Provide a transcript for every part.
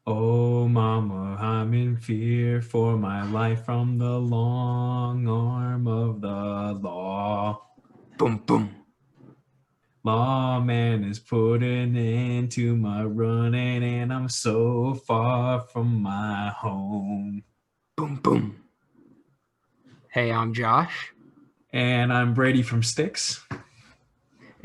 Oh, mama, I'm in fear for my life from the long arm of the law. Boom, boom. Lawman is putting into my running, and I'm so far from my home. Boom, boom. Hey, I'm Josh, And I'm Brady from Sticks,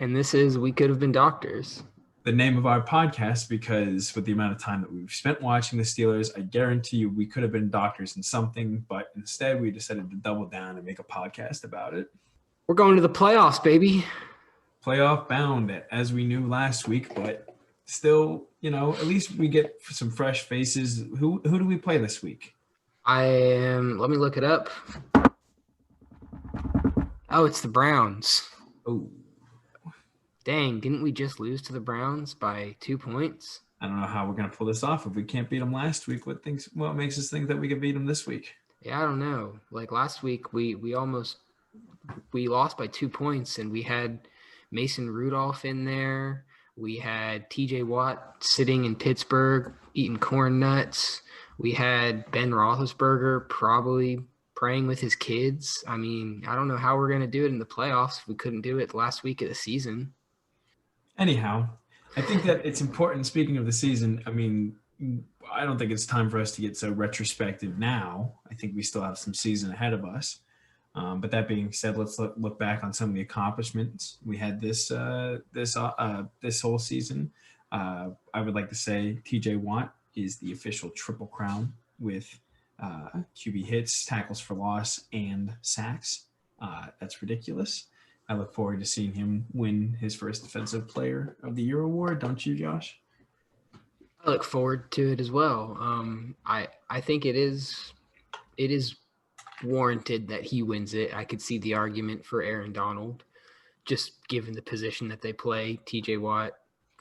and this is We Could Have Been Doctors. the name of our podcast, because with the amount of time that we've spent watching the Steelers, I guarantee you we could have been doctors in something, but instead we decided to double down and make a podcast about it. We're going to the playoffs, baby. Playoff bound, as we knew last week, but still, at least we get some fresh faces. Who do we play this week? Let me look it up. Oh, it's the Browns. Oh, dang, didn't we just lose to the Browns by 2 points? I don't know how we're going to pull this off. If we can't beat them last week, what makes us think that we can beat them this week? Yeah, I don't know. Like last week, we lost by 2 points, and we had Mason Rudolph in there. We had TJ Watt sitting in Pittsburgh eating corn nuts. We had Ben Roethlisberger probably praying with his kids. I mean, I don't know how we're going to do it in the playoffs if we couldn't do it last week of the season. Anyhow, I think that it's important, speaking of the season, I mean, I don't think it's time for us to get so retrospective now. I think we still have some season ahead of us. But that being said, let's look back on some of the accomplishments we had this whole season. I would like to say TJ Watt is the official Triple Crown with QB hits, tackles for loss, and sacks. That's ridiculous. I look forward to seeing him win his first Defensive Player of the Year award. Don't you, Josh? I look forward to it as well. I think it is warranted that he wins it. I could see the argument for Aaron Donald, just given the position that they play. TJ Watt,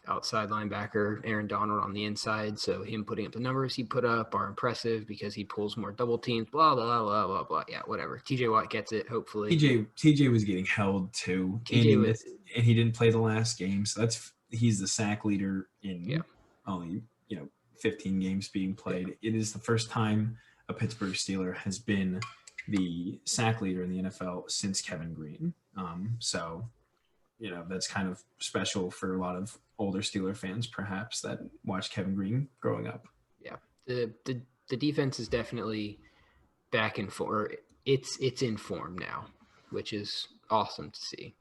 outside linebacker, Aaron Donald on the inside. So him putting up the numbers he put up are impressive because he pulls more double teams, blah, blah, blah, blah, blah. Yeah, whatever. TJ Watt gets it, hopefully. TJ was getting held too. And he didn't play the last game. So he's the sack leader in only, 15 games being played. It is the first time a Pittsburgh Steeler has been the sack leader in the NFL since Kevin Green. So that's kind of special for a lot of older Steeler fans, perhaps, that watched Kevin Green growing up. Yeah, the defense is definitely back in form. It's in form now, which is awesome to see.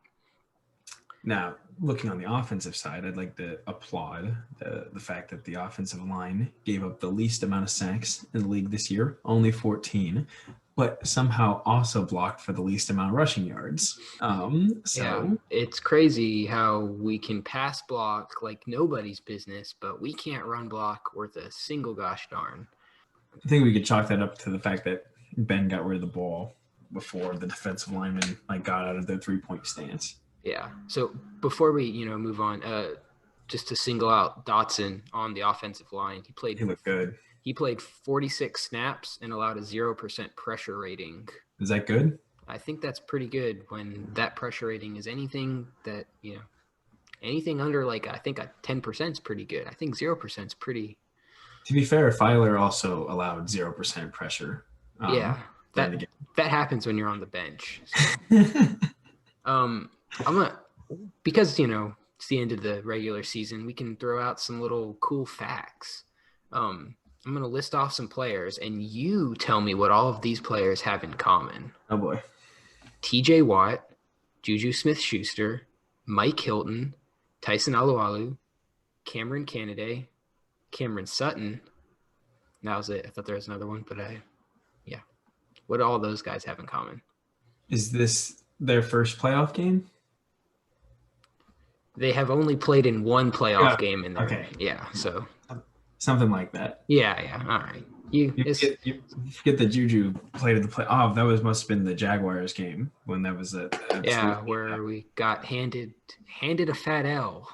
Now, looking on the offensive side, I'd like to applaud the fact that the offensive line gave up the least amount of sacks in the league this year, only 14, but somehow also blocked for the least amount of rushing yards. Yeah, it's crazy how we can pass block like nobody's business, but we can't run block worth a single gosh darn. I think we could chalk that up to the fact that Ben got rid of the ball before the defensive linemen got out of their 3-point stance. Yeah. So before we, move on, just to single out Dotson on the offensive line, he looked good. He played 46 snaps and allowed a 0% pressure rating. Is that good? I think that's pretty good when that pressure rating is anything that, anything under I think a 10% is pretty good. I think 0% is pretty. To be fair, Filer also allowed 0% pressure. Yeah. That happens when you're on the bench. So. Because it's the end of the regular season, we can throw out some little cool facts. I'm going to list off some players, and you tell me what all of these players have in common. Oh, boy. TJ Watt, Juju Smith-Schuster, Mike Hilton, Tyson Alualu, Cameron Canaday, Cameron Sutton. That was it. I thought there was another one, but yeah. What do all those guys have in common? Is this their first playoff game? They have only played in one playoff game in there. Okay. Yeah, so something like that. Yeah. All right. You forget that Juju played at the play. Oh, that must have been the Jaguars game when that was where we got handed a fat L.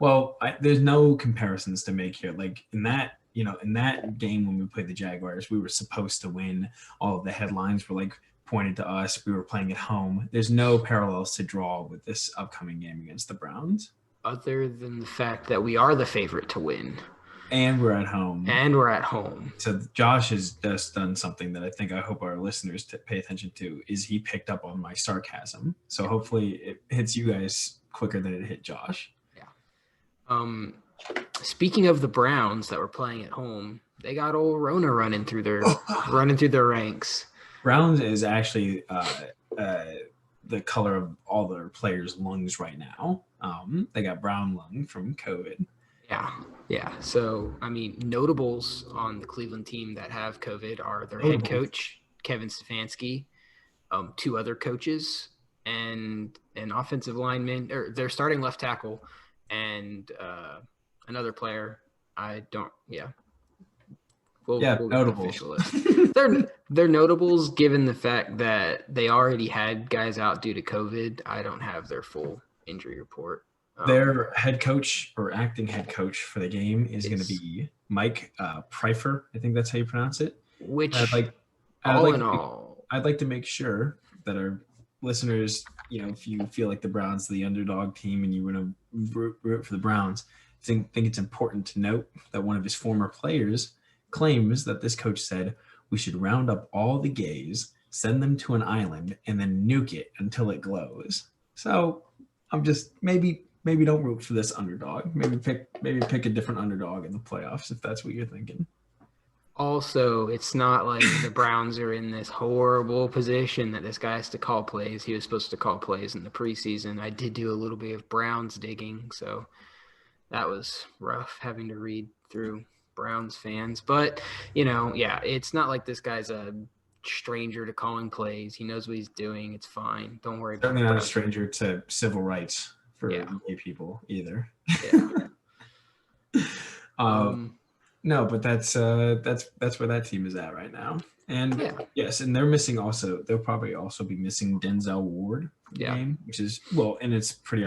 Well, there's no comparisons to make here. Like in that game when we played the Jaguars, we were supposed to win. All of the headlines were pointed to us. We were playing at home. There's no parallels to draw with this upcoming game against the Browns. Other than the fact that we are the favorite to win. And we're at home. And we're at home. So Josh has just done something that I hope our listeners pay attention to, is he picked up on my sarcasm. So hopefully it hits you guys quicker than it hit Josh. Yeah. Speaking of the Browns that were playing at home, they got old Rona running through their ranks. Browns is actually the color of all their players' lungs right now. They got brown lung from COVID. Yeah. So, I mean, notables on the Cleveland team that have COVID are their head coach, Kevin Stefanski, 2 other coaches, and an offensive lineman, or their starting left tackle, and another player. We'll notables. Official list. They're notables given the fact that they already had guys out due to COVID. I don't have their full injury report. Their head coach or acting head coach for the game is going to be Mike Pfeiffer. I think that's how you pronounce it. Which, I'd like to make sure that our listeners, if you feel like the Browns are the underdog team and you want to root for the Browns, think it's important to note that one of his former players claims that this coach said we should round up all the gays, send them to an island, and then nuke it until it glows. So I'm just maybe don't root for this underdog. Maybe pick a different underdog in the playoffs if that's what you're thinking. Also, it's not like the Browns are in this horrible position that this guy has to call plays. He was supposed to call plays in the preseason. I did do a little bit of Browns digging, so that was rough having to read through Browns fans. But, it's not like this guy's a stranger to calling plays. He knows what he's doing. It's fine. Don't worry about it. Certainly not a stranger to civil rights for gay people either. Yeah. No, but that's where that team is at right now. And yes, and they'll probably also be missing Denzel Ward from the game, which is and it's pretty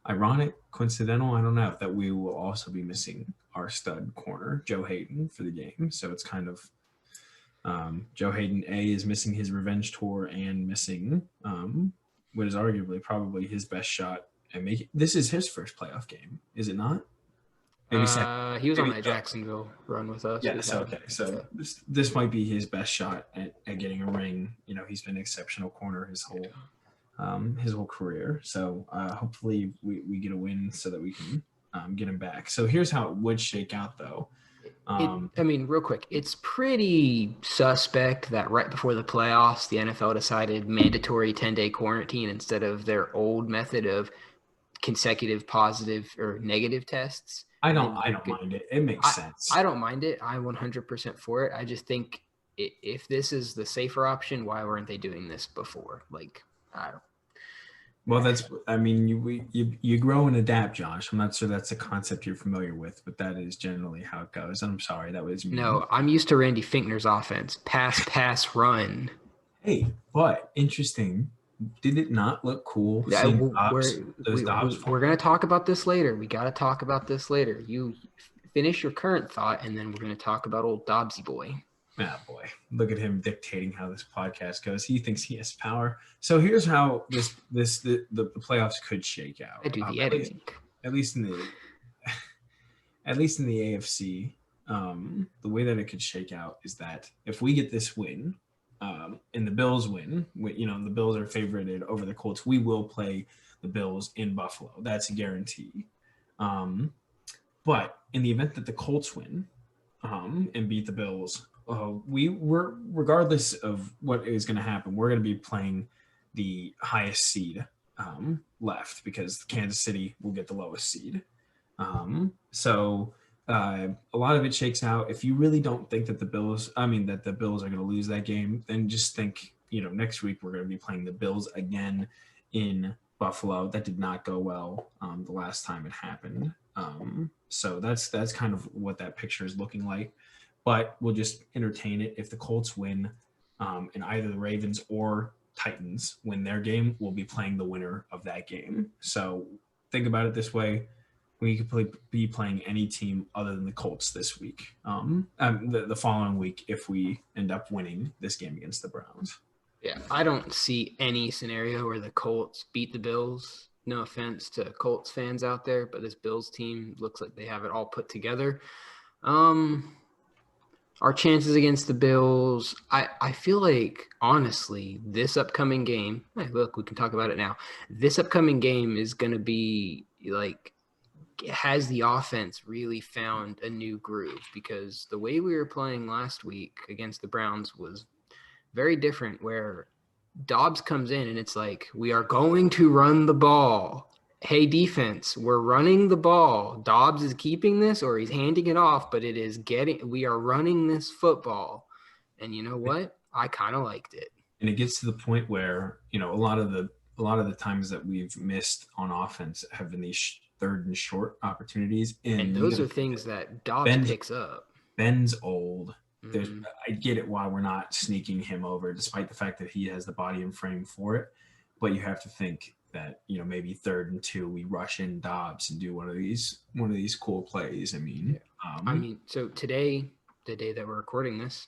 ironic, coincidental, I don't know, that we will also be missing our stud corner, Joe Hayden, for the game. So it's kind of Joe Hayden is missing his revenge tour and missing what is arguably probably his best shot at making. This is his first playoff game, is it not? Maybe second. He was on that Jacksonville run with us. Yes, okay. So this might be his best shot at getting a ring. He's been an exceptional corner his whole career. So hopefully we get a win so that we can get him back. So here's how it would shake out, though. Real quick, it's pretty suspect that right before the playoffs, the NFL decided mandatory 10-day quarantine instead of their old method of consecutive positive or negative tests. I don't mind it. It makes sense. I don't mind it. I'm 100% for it. I just think if this is the safer option, why weren't they doing this before? I don't. Well, you grow and adapt, Josh. I'm not sure that's a concept you're familiar with, but that is generally how it goes. I'm sorry, that was me. No, I'm used to Randy Finkner's offense. Pass, run. Hey, but interesting. Did it not look cool? Yeah, we're going to talk about this later. We got to talk about this later. You finish your current thought, and then we're going to talk about old Dobbsy boy. Ah, boy. Look at him dictating how this podcast goes. He thinks he has power. So here's how the playoffs could shake out. I do the editing. At least in the AFC, the way that it could shake out is that if we get this win, and the Bills win, the Bills are favorited over the Colts, we will play the Bills in Buffalo. That's a guarantee. But in the event that the Colts win and beat the Bills, we're regardless of what is going to happen, we're going to be playing the highest seed left because Kansas City will get the lowest seed. So a lot of it shakes out. If you really don't think that the Bills are going to lose that game, then just think, next week we're going to be playing the Bills again in Buffalo. That did not go well the last time it happened. So that's kind of what that picture is looking like. But we'll just entertain it. If the Colts win and either the Ravens or Titans win their game, we'll be playing the winner of that game. So think about it this way. We could be playing any team other than the Colts this week, the following week, if we end up winning this game against the Browns. Yeah, I don't see any scenario where the Colts beat the Bills. No offense to Colts fans out there, but this Bills team looks like they have it all put together. Our chances against the Bills, I feel like, honestly, this upcoming game, hey, look, we can talk about it now. This upcoming game is going to be like, has the offense really found a new groove? Because the way we were playing last week against the Browns was very different, where Dobbs comes in and it's like, we are going to run the ball. Hey, defense, we're running the ball. Dobbs is keeping this or he's handing it off, but we are running this football. And you know what? I kind of liked it. And it gets to the point where, a lot of the times that we've missed on offense have been these third and short opportunities. And those are things that Dobbs Ben's, picks up. Ben's old. Mm-hmm. I get it why we're not sneaking him over, despite the fact that he has the body and frame for it. But you have to think that maybe 3rd and 2 we rush in Dobbs and do one of these cool plays. So today, the day that we're recording this,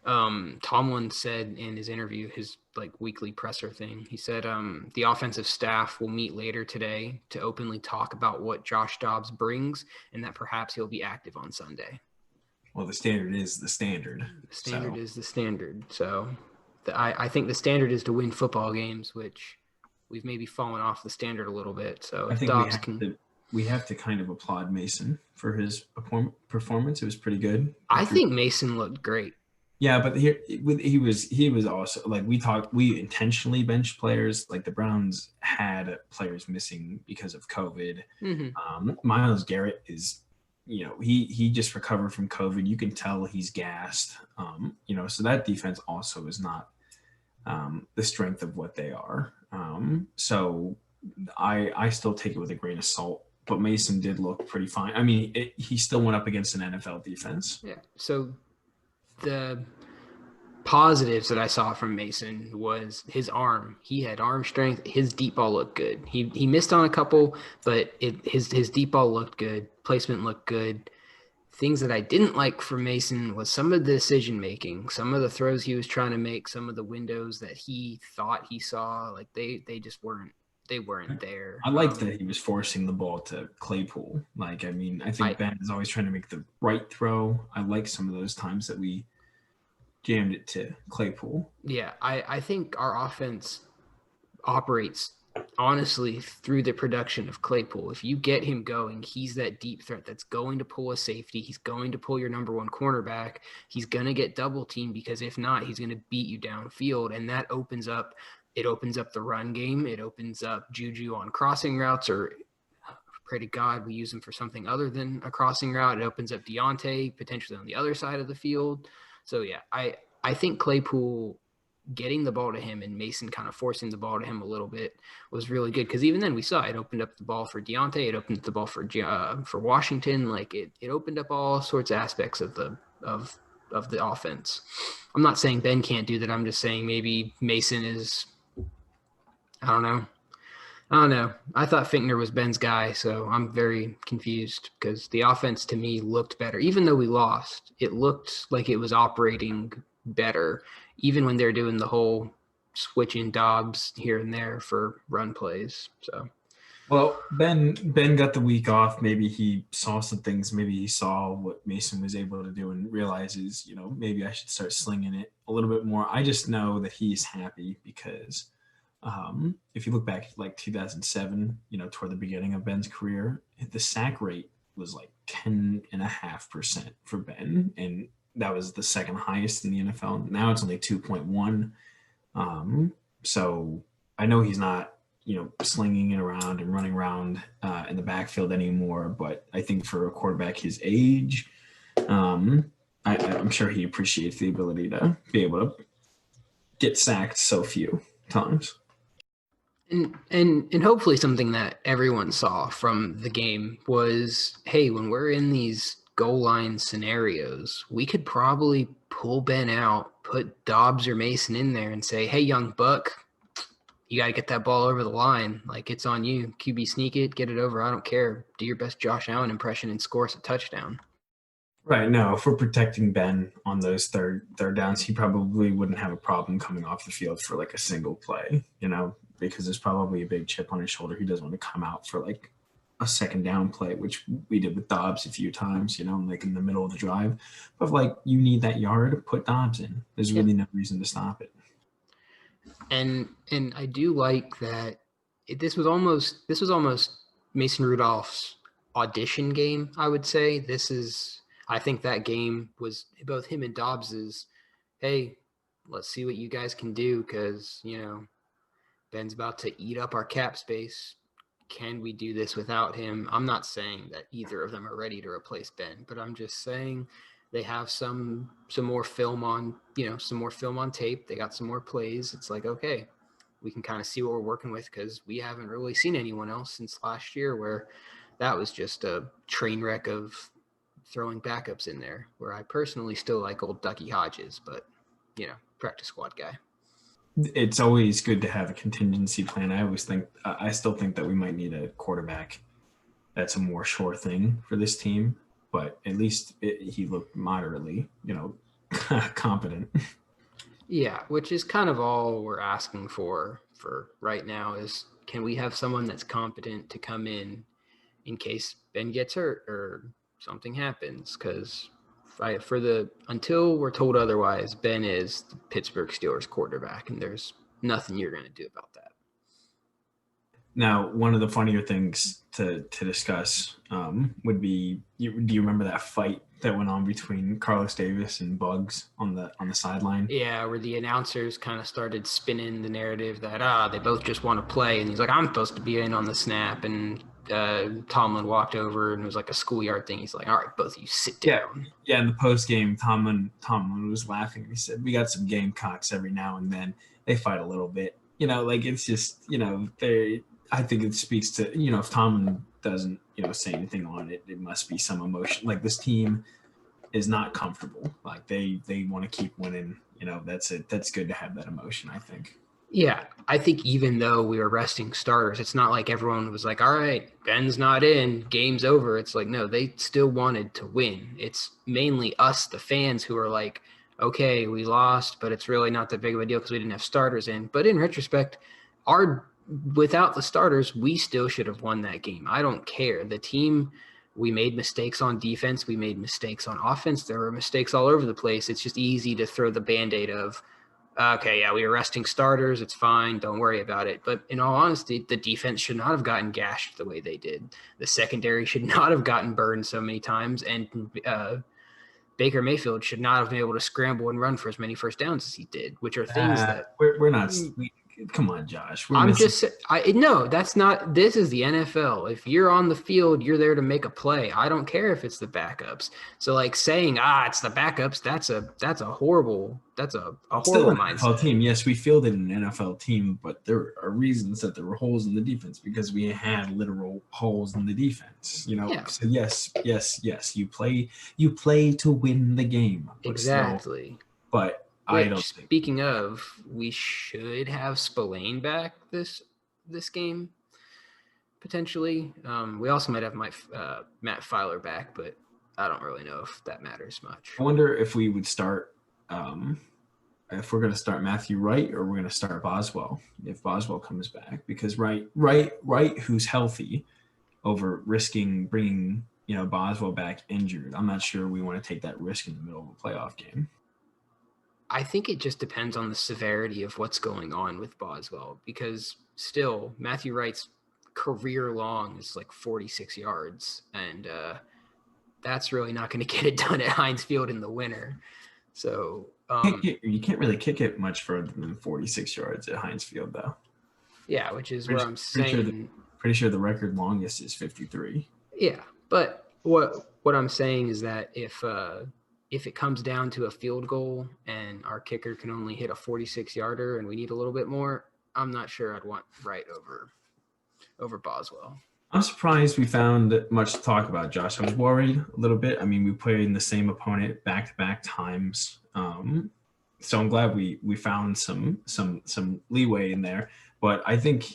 Tomlin said in his interview, his weekly presser thing, he said the offensive staff will meet later today to openly talk about what Josh Dobbs brings and that perhaps he'll be active on Sunday. Well, the standard is the standard. The standard is the standard. So I think the standard is to win football games, which we've maybe fallen off the standard a little bit. So I think we have to kind of applaud Mason for his performance. It was pretty good. I think Mason looked great. Yeah, but he was also we intentionally benched players. Like the Browns had players missing because of COVID. Mm-hmm. Myles Garrett is, he just recovered from COVID. You can tell he's gassed. So that defense also is not the strength of what they are. So I still take it with a grain of salt. But Mason did look pretty fine. I mean, he still went up against an NFL defense. Yeah. So the positives that I saw from Mason was his arm. He had arm strength. His deep ball looked good. He missed on a couple, but his deep ball looked good. Placement looked good. Things that I didn't like from Mason was some of the decision making, some of the throws he was trying to make, some of the windows that he thought he saw. They just weren't. They weren't there. I like that he was forcing the ball to Claypool. I think Ben is always trying to make the right throw. I like some of those times that we jammed it to Claypool. Yeah, I think our offense operates honestly through the production of Claypool. If you get him going, he's that deep threat that's going to pull a safety. He's going to pull your number one cornerback. He's going to get double teamed because if not, he's going to beat you downfield, and that opens up the run game. It opens up Juju on crossing routes, or pray to God we use him for something other than a crossing route. It opens up Deontay potentially on the other side of the field. So, yeah, I think Claypool getting the ball to him and Mason kind of forcing the ball to him a little bit was really good, because even then we saw it opened up the ball for Deontay. It opened up the ball for Washington. It opened up all sorts of aspects of the offense. I'm not saying Ben can't do that. I'm just saying maybe Mason is – I don't know. I thought Finkner was Ben's guy, so I'm very confused because the offense to me looked better. Even though we lost, it looked like it was operating better, even when they're doing the whole switching Dobbs here and there for run plays. So, well, Ben got the week off. Maybe he saw some things. Maybe he saw what Mason was able to do and realizes, maybe I should start slinging it a little bit more. I just know that he's happy because – if you look back at 2007, toward the beginning of Ben's career, the sack rate was 10.5% for Ben, and that was the second highest in the NFL. Now it's only 2.1. So I know he's not, slinging it around and running around in the backfield anymore, but I think for a quarterback his age, I'm sure he appreciates the ability to be able to get sacked so few times. And hopefully something that everyone saw from the game was, hey, when we're in these goal line scenarios, we could probably pull Ben out, put Dobbs or Mason in there and say, hey, young buck, you got to get that ball over the line. It's on you. QB sneak it, get it over. I don't care. Do your best Josh Allen impression and score us a touchdown. Right. No, if we're protecting Ben on those third downs, he probably wouldn't have a problem coming off the field for a single play, because there's probably a big chip on his shoulder. He doesn't want to come out for a second down play, which we did with Dobbs a few times, like in the middle of the drive. But if, like, you need that yard, put Dobbs in. There's really no reason to stop it. And I do like that this was almost Mason Rudolph's audition game, I would say. I think that game was both him and Dobbs's, hey, let's see what you guys can do, because, Ben's about to eat up our cap space. Can we do this without him? I'm not saying that either of them are ready to replace Ben, but I'm just saying they have some more film on, some more film on tape. They got some more plays. It's like, okay, we can kind of see what we're working with, because we haven't really seen anyone else since last year where that was just a train wreck of throwing backups in there, where I personally still like old Ducky Hodges, but, practice squad guy. It's always good to have a contingency plan. I still think that we might need a quarterback. That's a more sure thing for this team, but at least he looked moderately, competent. Yeah, which is kind of all we're asking for right now is, can we have someone that's competent to come in case Ben gets hurt or something happens? Because until we're told otherwise, Ben is the Pittsburgh Steelers quarterback, and there's nothing you're going to do about that. Now, one of the funnier things to discuss would be, do you remember that fight that went on between Carlos Davis and Bugs on the sideline? Yeah, where the announcers kind of started spinning the narrative that they both just want to play, and he's like, I'm supposed to be in on the snap, and Tomlin walked over and it was like a schoolyard thing. He's like, all right, both of you sit down. Yeah. In the post game, Tomlin was laughing. He said, we got some Gamecocks every now and then. They fight a little bit. It's just, I think it speaks to, if Tomlin doesn't, say anything on it, it must be some emotion. Like, this team is not comfortable. Like, they want to keep winning. That's it. That's good to have that emotion, I think. Yeah, I think even though we were resting starters, it's not like everyone was like, all right, Ben's not in, game's over. It's like, no, they still wanted to win. It's mainly us, the fans, who are like, okay, we lost, but it's really not that big of a deal because we didn't have starters in. But in retrospect, without the starters, we still should have won that game. I don't care. The team, we made mistakes on defense. We made mistakes on offense. There were mistakes all over the place. It's just easy to throw the Band-Aid of, okay, yeah, we were resting starters. It's fine. Don't worry about it. But in all honesty, the defense should not have gotten gashed the way they did. The secondary should not have gotten burned so many times. And Baker Mayfield should not have been able to scramble and run for as many first downs as he did, which are things that we're not. Come on, Josh. No, that's not. This is the NFL. If you're on the field, you're there to make a play. I don't care if it's the backups. So, like, saying it's the backups, that's a horrible mindset. NFL team. Yes, we fielded an NFL team, but there are reasons that there were holes in the defense because we had literal holes in the defense. Yeah. So yes. You play to win the game. Exactly. Speaking of, we should have Spillane back this game, potentially. We also might have Matt Filer back, but I don't really know if that matters much. I wonder if we would start, if we're going to start Matthew Wright or we're going to start Boswell if Boswell comes back, because Wright, who's healthy, over risking bringing Boswell back injured. I'm not sure we want to take that risk in the middle of a playoff game. I think it just depends on the severity of what's going on with Boswell, because still Matthew Wright's career long is like 46 yards, and that's really not going to get it done at Heinz Field in the winter. So you can't really kick it much further than 46 yards at Heinz Field, though. Yeah, which is where I'm saying. Pretty sure the record longest is 53. Yeah, but what I'm saying is that if it comes down to a field goal and our kicker can only hit a 46-yarder and we need a little bit more, I'm not sure I'd want Wright over Boswell. I'm surprised we found much to talk about, Josh. I was worried a little bit. I mean, we played in the same opponent back-to-back times. So I'm glad we found some leeway in there. But I think,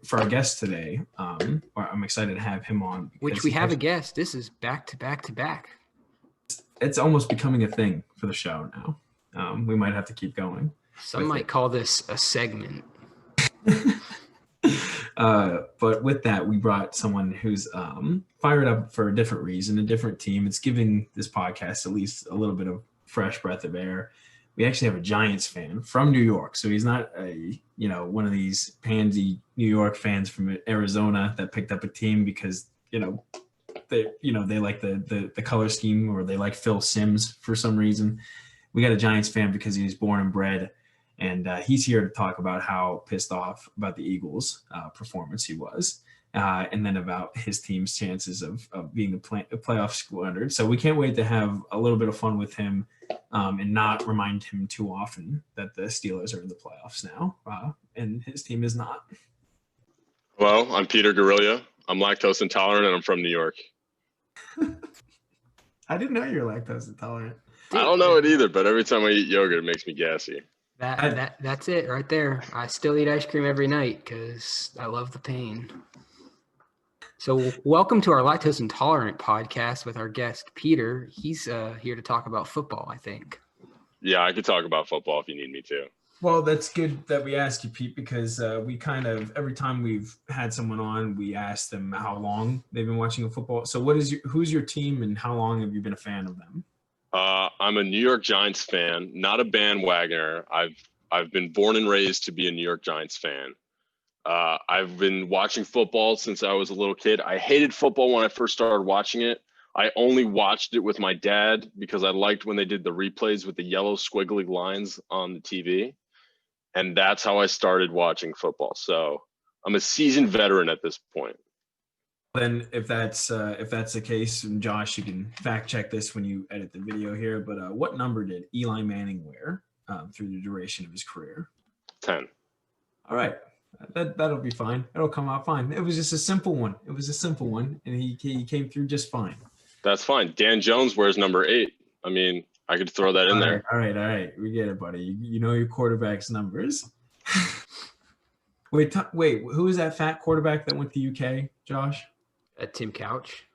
for our guest today, I'm excited to have him on. Which we have a guest. This is back-to-back-to-back. It's almost becoming a thing for the show now. We might have to keep going. Some might call this a segment. But with that, we brought someone who's fired up for a different reason, a different team. It's giving this podcast at least a little bit of fresh breath of air. We actually have a Giants fan from New York, so he's not one of these pansy New York fans from Arizona that picked up a team because they like the color scheme, or they like Phil Simms for some reason. We got a Giants fan because he was born and bred, and he's here to talk about how pissed off about the Eagles' performance he was, and then about his team's chances of being the playoff squander. So we can't wait to have a little bit of fun with him, and not remind him too often that the Steelers are in the playoffs now, and his team is not. Hello, I'm Peter Guerrilla. I'm lactose intolerant, and I'm from New York. I didn't know you're lactose intolerant. I don't know it either, but every time I eat yogurt, it makes me gassy. That's it right there. I still eat ice cream every night because I love the pain. So welcome to our Lactose Intolerant podcast with our guest, Peter. He's here to talk about football, I think. Yeah, I could talk about football if you need me to. Well, that's good that we asked you, Pete, because we kind of, every time we've had someone on, we ask them how long they've been watching football. So who's your team, and how long have you been a fan of them? I'm a New York Giants fan, not a bandwagoner. I've been born and raised to be a New York Giants fan. I've been watching football since I was a little kid. I hated football when I first started watching it. I only watched it with my dad because I liked when they did the replays with the yellow squiggly lines on the TV. And that's how I started watching football. So I'm a seasoned veteran at this point. Then if that's the case, and Josh, you can fact check this when you edit the video here, but what number did Eli Manning wear through the duration of his career? 10. All right. That'll be fine. It'll come out fine. It was just a simple one. And he came through just fine. That's fine. Dan Jones wears number 8. I mean, I could throw that in there. All right. We get it, buddy. You know your quarterback's numbers. Wait, who is that fat quarterback that went to UK, Josh? Tim Couch.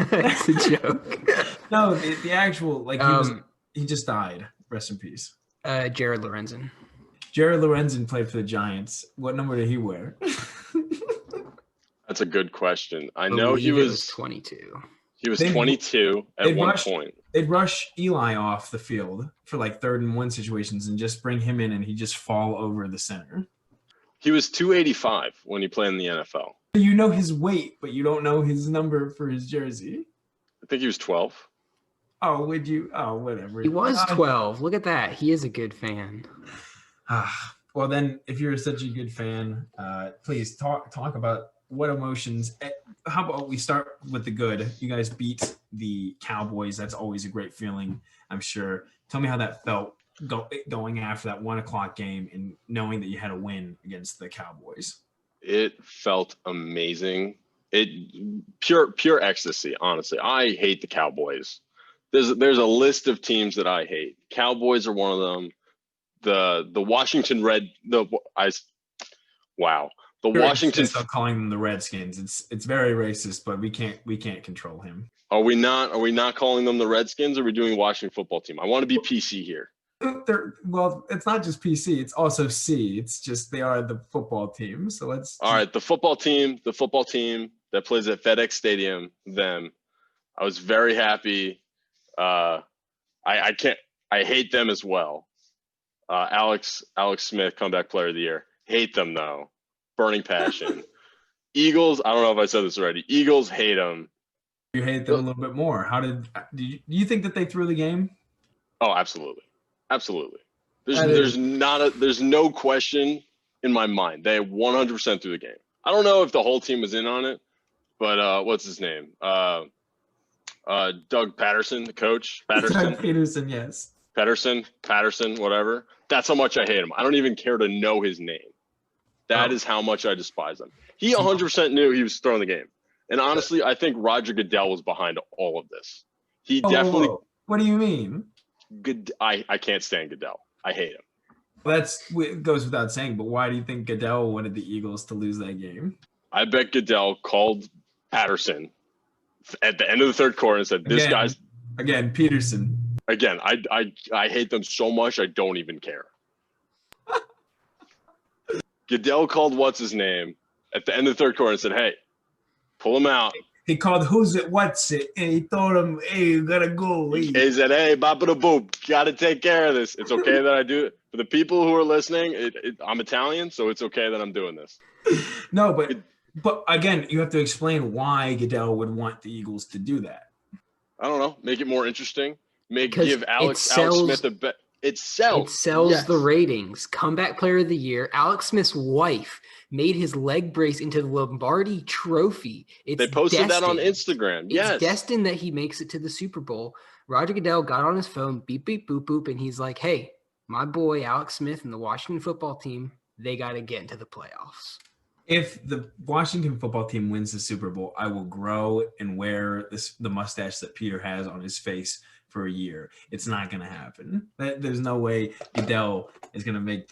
That's a joke. No, the actual, he just died. Rest in peace. Jared Lorenzen. Jared Lorenzen played for the Giants. What number did he wear? That's a good question. I know he was 22. He was 22 at one point. They'd rush Eli off the field for 3rd and 1 situations and just bring him in, and he'd just fall over the center. He was 285 when he played in the NFL. You know his weight, but you don't know his number for his jersey. I think he was 12. Oh, would you? Oh, whatever. He was 12. Look at that. He is a good fan. Well, then, if you're such a good fan, please talk about what emotions. How about we start with the good? You guys beat the Cowboys. That's always a great feeling, I'm sure. Tell me how that felt going after that 1:00 game and knowing that you had a win against the Cowboys. It felt amazing. Pure ecstasy, honestly. I hate the Cowboys. There's a list of teams that I hate. Cowboys are one of them. The Washington Washington. Stop calling them the Redskins. It's very racist, but we can't control him. Are we not calling them the Redskins? Or are we doing Washington football team? I want to be PC here. Well, it's not just PC. It's also C. It's just they are the football team. So let's. All right, the football team that plays at FedEx Stadium. Them. I was very happy. I hate them as well. Alex Smith, comeback player of the year. Hate them though. Burning passion. Eagles. I don't know if I said this already. Eagles hate them. You hate them a little bit more. Do you think that they threw the game? Oh, absolutely. There's no question in my mind. They 100% threw the game. I don't know if the whole team was in on it, but what's his name? Doug Patterson, the coach. Doug Peterson, yes. Patterson, whatever. That's how much I hate him. I don't even care to know his name. That is how much I despise him. He 100% knew he was throwing the game. And honestly, I think Roger Goodell was behind all of this. He definitely. Whoa. What do you mean? I can't stand Goodell. I hate him. Well, it goes without saying, but why do you think Goodell wanted the Eagles to lose that game? I bet Goodell called Patterson at the end of the third quarter and said, "This guy's again Peterson." Again, I hate them so much I don't even care. Goodell called what's his name at the end of the third quarter and said, "Hey, pull him out." He called who's it, what's it, and he told him, "Hey, you gotta go." Hey. He said, "Hey, bapa da boop, got to take care of this. It's okay that I do it." For the people who are listening, I'm Italian, so it's okay that I'm doing this. No, but again, you have to explain why Goodell would want the Eagles to do that. I don't know. Make it more interesting. Give Alex Smith a bet. It sells. It sells yes. the ratings. Comeback Player of the Year. Alex Smith's wife made his leg brace into the Lombardi Trophy. They posted that on Instagram. It's destined that he makes it to the Super Bowl. Roger Goodell got on his phone, beep, beep, boop, boop, and he's like, "Hey, my boy Alex Smith and the Washington football team, they got to get into the playoffs." If the Washington football team wins the Super Bowl, I will grow and wear the mustache that Peter has on his face for a year. It's not going to happen. There's no way Goodell is going to make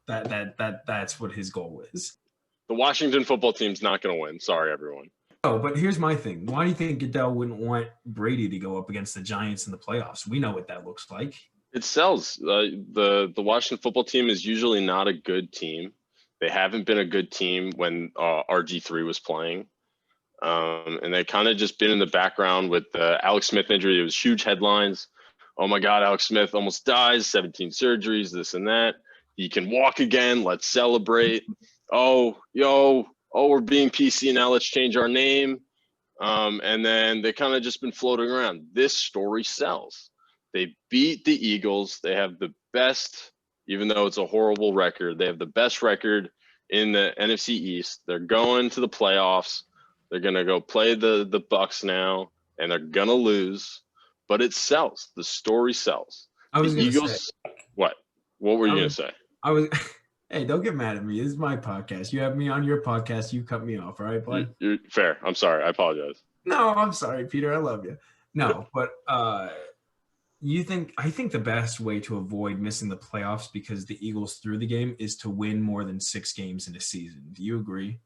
that's what his goal is. The Washington football team's not going to win. Sorry, everyone. Oh, but here's my thing. Why do you think Goodell wouldn't want Brady to go up against the Giants in the playoffs? We know what that looks like. It sells. The Washington football team is usually not a good team. They haven't been a good team when RG3 was playing. And they kind of just been in the background with the Alex Smith injury. It was huge headlines. Oh my God, Alex Smith almost dies, 17 surgeries, this and that. He can walk again. Let's celebrate. We're being PC now. Let's change our name. And then they kind of just been floating around. This story sells. They beat the Eagles. They have the best, even though it's a horrible record, they have the best record in the NFC East. They're going to the playoffs. They're going to go play the Bucks now, and they're going to lose. But it sells. The story sells. I was going to say. What? What were you going to say? Hey, don't get mad at me. This is my podcast. You have me on your podcast. You cut me off, all right, bud? You're fair. I'm sorry. I apologize. No, I'm sorry, Peter. I love you. No, but I think the best way to avoid missing the playoffs because the Eagles threw the game is to win more than 6 games in a season. Do you agree?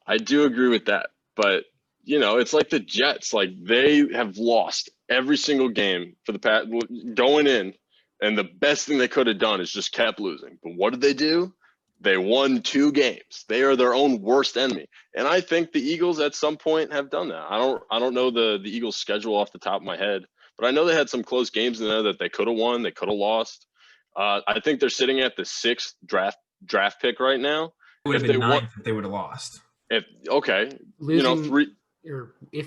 I do agree with that. But, it's like the Jets. Like, they have lost every single game for the past going in. And the best thing they could have done is just kept losing. But what did they do? They won 2 games. They are their own worst enemy. And I think the Eagles at some point have done that. I don't know the Eagles' schedule off the top of my head, but I know they had some close games in there that they could have won, they could have lost. I think they're sitting at the 6th draft pick right now. It would have been 9th if they would have lost. If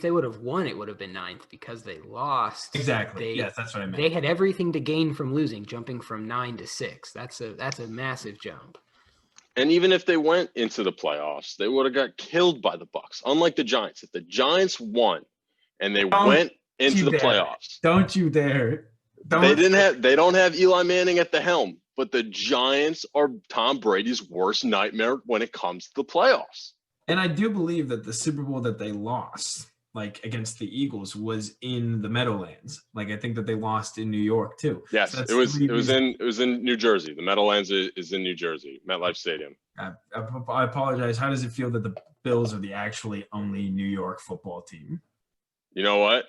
they would have won, it would have been 9th because they lost. Exactly. Yes, that's what I meant. They had everything to gain from losing, jumping from 9 to 6. That's a massive jump. And even if they went into the playoffs, they would have got killed by the Bucks. Unlike the Giants, if the Giants won and they went into the playoffs, don't you dare! They don't have Eli Manning at the helm, but the Giants are Tom Brady's worst nightmare when it comes to the playoffs. And I do believe that the Super Bowl that they lost, like against the Eagles, was in the Meadowlands. Like I think that they lost in New York too. Yes, so it was in New Jersey. The Meadowlands is in New Jersey, MetLife Stadium. I apologize. How does it feel that the Bills are the actually only New York football team? You know what?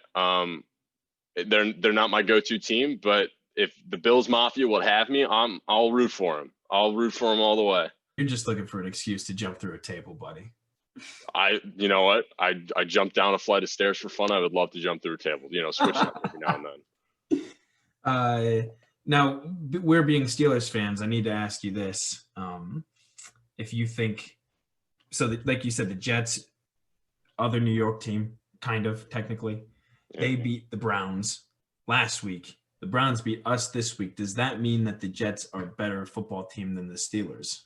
They're not my go-to team, but if the Bills Mafia will have me, I'll root for them. I'll root for them all the way. You're just looking for an excuse to jump through a table, buddy. You know what? I jumped down a flight of stairs for fun. I would love to jump through a table, switch up every now and then. Now, we're being Steelers fans. I need to ask you this. If you think, like you said, the Jets, other New York team, kind of, technically, they beat the Browns last week. The Browns beat us this week. Does that mean that the Jets are a better football team than the Steelers?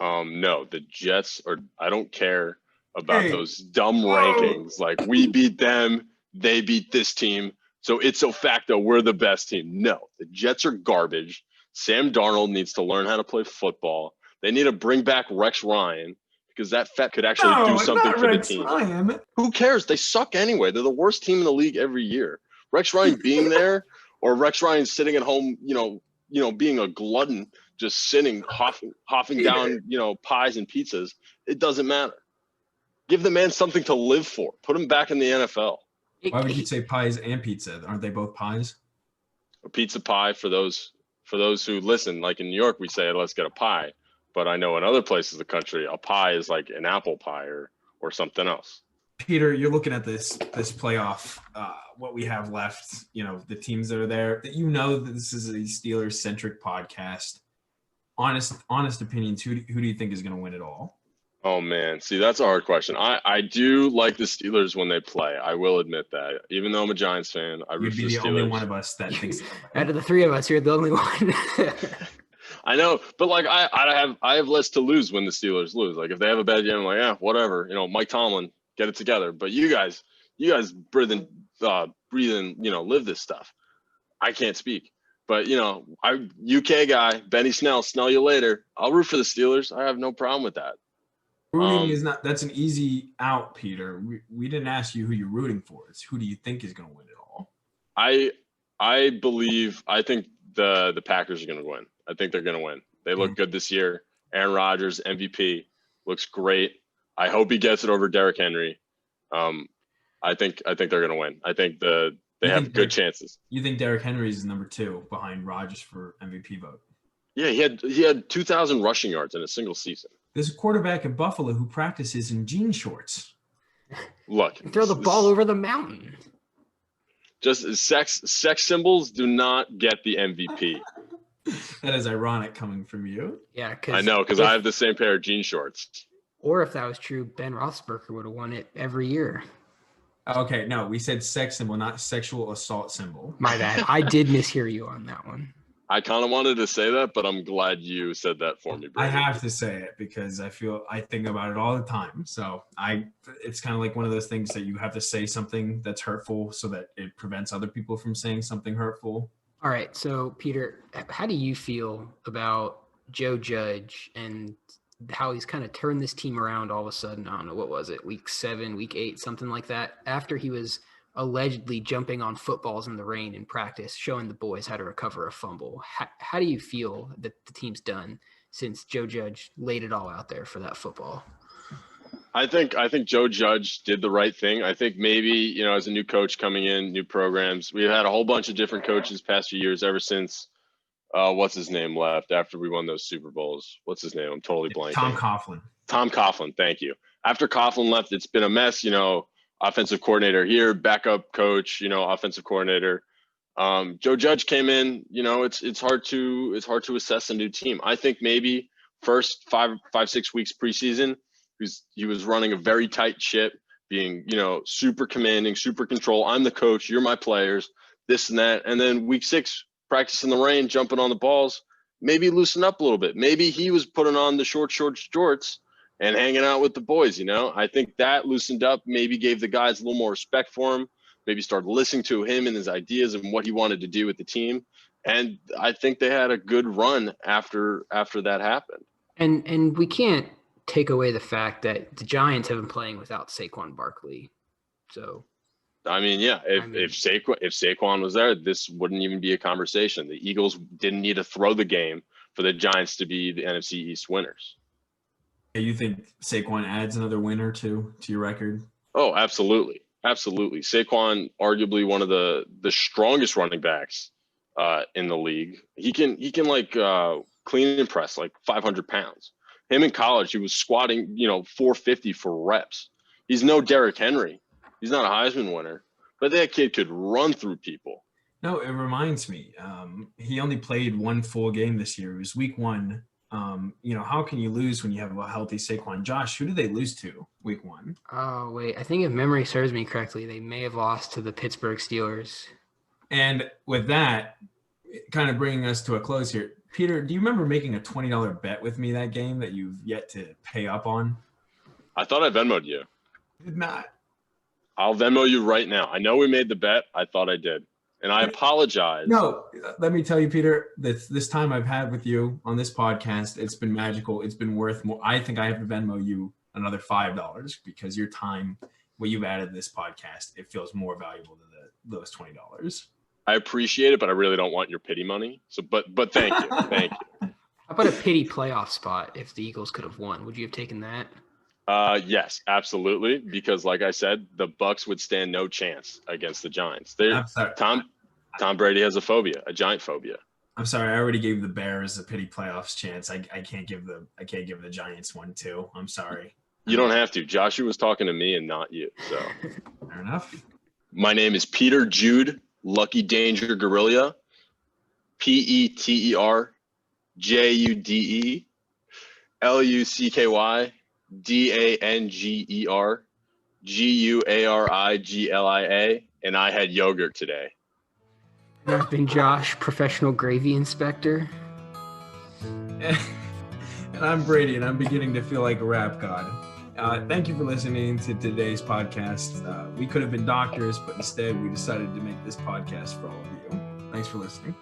No, the Jets are. I don't care about those dumb rankings. Like we beat them, they beat this team, so it's a facto we're the best team. No, the Jets are garbage. Sam Darnold needs to learn how to play football. They need to bring back Rex Ryan because that fat could actually do something for the team. Ryan. Who cares? They suck anyway. They're the worst team in the league every year. Rex Ryan being there, or Rex Ryan sitting at home, being a glutton. Just sitting, hoffing down, pies and pizzas. It doesn't matter. Give the man something to live for. Put him back in the NFL. Why would you say pies and pizza? Aren't they both pies? A pizza pie for those who listen. Like in New York, we say, let's get a pie. but I know in other places of the country, a pie is like an apple pie or something else. Peter, you're looking at this playoff, what we have left, the teams that are there. That that this is a Steelers-centric podcast. Honest opinions, who do you think is going to win it all? Oh, man. See, that's a hard question. I do like the Steelers when they play. I will admit that. Even though I'm a Giants fan, I root for the Steelers. You'd be the only one of us that thinks that. Out of the three of us, you're the only one. I know, but like I have less to lose when the Steelers lose. Like if they have a bad game, I'm like, yeah, whatever. Mike Tomlin, get it together. But you guys breathe and live this stuff. I can't speak. But, I UK guy, Benny Snell you later. I'll root for the Steelers. I have no problem with that. Rooting is not – that's an easy out, Peter. We didn't ask you who you're rooting for. It's who do you think is going to win it all? I think the Packers are going to win. I think they're going to win. They look good this year. Aaron Rodgers, MVP, looks great. I hope he gets it over Derrick Henry. I think they're going to win. I think they have good chances. You think Derrick Henry is number 2 behind Rodgers for MVP vote? Yeah, he had 2,000 rushing yards in a single season. There's a quarterback in Buffalo who practices in jean shorts. Look, throw the ball over the mountain. Just sex symbols do not get the MVP. That is ironic coming from you. Yeah, because I have the same pair of jean shorts. Or if that was true, Ben Roethlisberger would have won it every year. Okay, no, we said sex symbol, not sexual assault symbol. My bad. I did mishear you on that one. I kind of wanted to say that, but I'm glad you said that for me, bro. I have to say it because I think about it all the time. So it's kind of like one of those things that you have to say something that's hurtful so that it prevents other people from saying something hurtful. All right. So, Peter, how do you feel about Joe Judge and how he's kind of turned this team around all of a sudden? I don't know, what was it, week 7, week 8, something like that, after he was allegedly jumping on footballs in the rain in practice, showing the boys how to recover a fumble. How do you feel that the team's done since Joe Judge laid it all out there for that football? I think Joe Judge did the right thing. I think maybe, as a new coach coming in, new programs, we've had a whole bunch of different coaches past few years ever since what's his name left after we won those Super Bowls. What's his name? I'm totally blanking. Tom Coughlin. Thank you. After Coughlin left, it's been a mess, offensive coordinator here, backup coach, offensive coordinator. Joe Judge came in, it's hard to assess a new team. I think maybe first 5-6 weeks preseason, he was running a very tight ship, being, super commanding, super control. I'm the coach, you're my players, this and that. And then week 6, practice in the rain, jumping on the balls, maybe loosen up a little bit. Maybe he was putting on the shorts and hanging out with the boys, I think that loosened up, maybe gave the guys a little more respect for him, maybe started listening to him and his ideas and what he wanted to do with the team. And I think they had a good run after that happened. And we can't take away the fact that the Giants have been playing without Saquon Barkley. So if Saquon was there, this wouldn't even be a conversation. The Eagles didn't need to throw the game for the Giants to be the NFC East winners. You think Saquon adds another win or two to your record? Oh, absolutely. Absolutely. Saquon, arguably one of the strongest running backs in the league. He can clean and press like 500 pounds. Him in college, he was squatting, 450 for reps. He's no Derrick Henry. He's not a Heisman winner, but that kid could run through people. No, it reminds me. He only played one full game this year. It was week 1. How can you lose when you have a healthy Saquon? Josh, who did they lose to week 1? Oh, wait. I think if memory serves me correctly, they may have lost to the Pittsburgh Steelers. And with that, kind of bringing us to a close here, Peter, do you remember making a $20 bet with me that game that you've yet to pay up on? I thought I Venmo'd you. Did not. I'll Venmo you right now. I know we made the bet. I thought I did. And I apologize. No, let me tell you, Peter, this time I've had with you on this podcast, it's been magical. It's been worth more. I think I have to Venmo you another $5 because your time, what you've added to this podcast, it feels more valuable than those $20. I appreciate it, but I really don't want your pity money. So, but thank you. Thank you. How about a pity playoff spot if the Eagles could have won? Would you have taken that? Yes, absolutely. Because like I said, the Bucs would stand no chance against the Giants. Tom Brady has a phobia, a giant phobia. I'm sorry, I already gave the Bears a pity playoffs chance. I can't give the Giants one too. I'm sorry. You don't have to. Joshua was talking to me and not you. So Fair enough. my name is Peter Jude Lucky Danger Guerrilla. PETERJUDELUCKYDANGERGUARIGLIA, and I had yogurt today. And I've been Josh, professional gravy inspector. And I'm Brady, and I'm beginning to feel like a rap god. Thank you for listening to today's podcast. We could have been doctors, but instead we decided to make this podcast for all of you. Thanks for listening.